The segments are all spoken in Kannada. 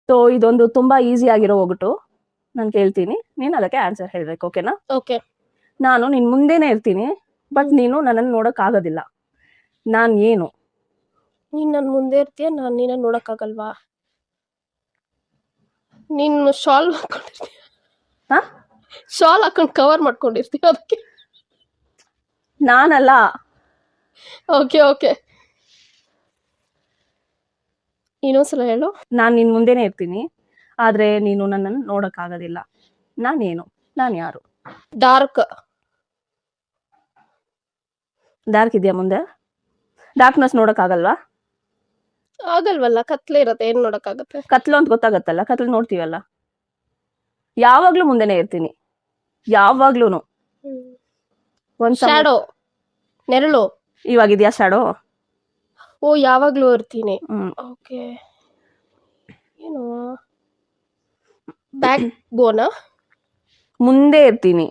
ಸೊ ಇದೊಂದು ತುಂಬಾ ಈಸಿ ಆಗಿರೋ ಒಗಟು. ನಾನು ಕೇಳ್ತೀನಿ, ನೀನು ಅದಕ್ಕೆ ಆನ್ಸರ್ ಹೇಳ್ಬೇಕು. ಓಕೆನಾ? ಓಕೆ. ನಾನು ನಿನ್ ಮುಂದೆನೆ ಇರ್ತೀನಿ, ಬಟ್ ನೀನು ನನ್ನನ್ನು ನೋಡಕ್ ಆಗೋದಿಲ್ಲ. ನಾನ್ ಏನು? ನೀನ್ ನನ್ ಮುಂದೆ ಇರ್ತೀಯ, ನಾನ್ ನಿನ್ನ ನೋಡಕ್ ಆಗಲ್ವಾ? ನೀನು ಶಾಲ್ ಹಾಕೊಂಡಿರ್ತೀಯ, ಹಾ? ಶಾಲ್ ಹಾಕೊಂಡ್ ಕವರ್ ಮಾಡ್ಕೊಂಡಿರ್ತೀಯ ಅದಕ್ಕೆ. ನಾನಲ್ಲ. ಓಕೆ ಓಕೆ, ಇನ್ನೊಂದ್ಸಲ ಹೇಳು. ನಾನ್ ನಿನ್ ಮುಂದೆನೆ ಇರ್ತೀನಿ, ಆದ್ರೆ ನೀನು ನನ್ನನ್ನು ನೋಡಕ್ ಆಗೋದಿಲ್ಲ. ನಾನೇನು? ನಾನ್ ಯಾರು? ಡಾರ್ಕ್. ಡಾರ್ಕ್ ಇದೆಯಾ ಮುಂದೆ? ಡಾರ್ಕ್ನೆಸ್ ನೋಡಕ್ ಆಗಲ್ವಾ? ಆಗಲ್ವಲ್ಲ, ಕತ್ಲೆ ಇರತ್ತೆ, ಏನ್ ನೋಡಕ್ಕಾಗತ್ತೆ? ಕತ್ಲು ಅಂತ ಗೊತ್ತಾಗತ್ತಲ್ಲ, ಕತ್ಲು ನೋಡ್ತೀವಲ್ಲ. ಯಾವಾಗ್ಲೂ ಮುಂದೆನೆ ಇರ್ತೀನಿ, ಯಾವಾಗ್ಲೂನು. ಶ್ಯಾಡೋ, ನೆರಳು. ಇವಾಗಿದ್ಯಾ ಶಾಡೋ? ಓ, ಯಾವಾಗ್ಲೂ ಇರ್ತೀನಿ. ಹ್ಮ್. ಓಕೆ, ಏನು? ಬ್ಯಾಕ್ ಬೋನಾ? ಮುಂದೆ ಇರ್ತೀನಿ.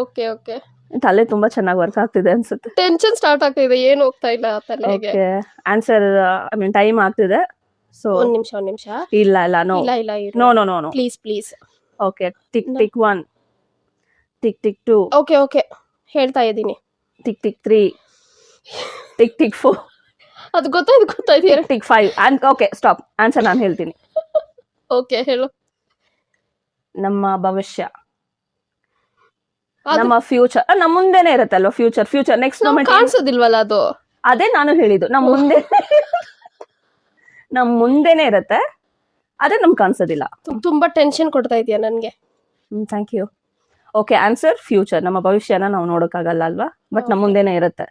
ಓಕೆ ಓಕೆ, ತಲೆ ತುಂಬಾ ಚೆನ್ನಾಗಿ ವರ್ಕ್ ಆಗ್ತಿದೆ ಅನ್ಸುತ್ತೆ. ಟೆನ್ಷನ್ ಸ್ಟಾರ್ಟ್ ಆಗ್ತಿದೆ, ಏನ್ ಹೋಗ್ತಾ ಇಲ್ಲ ತಲೆಗೆ. ಓಕೆ, ಆನ್ಸರ್ ಟೈಮ್ ಆಗ್ತಿದೆ. ಸೊ ಒಂದ್ ನಿಮಿಷ. ಇಲ್ಲ ನೋ ಇಲ್ಲ no no no no. Please. Okay, tick tick 1, tick tick 2, okay, ಹೇಳ್ತಾ ಇದ್ದೀನಿ. ಟಿಕ್ ಟಿಕ್ 3, ಟಿಕ್ ಟಿಕ್ 4, ಅದು ಗೊತ್ತಾಯ್ತು. ಟಿಕ್ 5. Okay, stop. ಆನ್ಸರ್ ನಾನು ಹೇಳ್ತೀನಿ. ಓಕೆ, ಹೇಳು. ನಮ್ಮ ಭವಿಷ್ಯ, ನಮ್ಮ ಫ್ಯೂಚರ್ ನಮ್ಮ ಮುಂದೆನೆ ಇರುತ್ತಲ್ವ. ಫ್ಯೂಚರ್ ನೆಕ್ಸ್ಟ್ ಮೊಮೆಂಟ್ ಕಾಣಿಸೋದಿಲ್ವಲ್ಲ ಅದು. ಅದೇ ನಾನು ಹೇಳಿದ್ದು, ನಮ್ ಮುಂದೆನೆ ಇರತ್ತೆ, ಅದೇ ನಮ್ಗೆ ಕಾಣಿಸೋದಿಲ್ಲ. ತುಂಬಾ ಟೆನ್ಷನ್ ಕೊಡ್ತಾ ಇದೀಯ ನನ್ಗೆ. Thank you. Okay, answer future. ನಮ್ಮ ಭವಿಷ್ಯನ ನಾವು ನೋಡೋಕ್ಕಾಗಲ್ಲ ಅಲ್ವಾ, ಬಟ್ ನಮ್ಮ ಮುಂದೆನೆ ಇರುತ್ತೆ.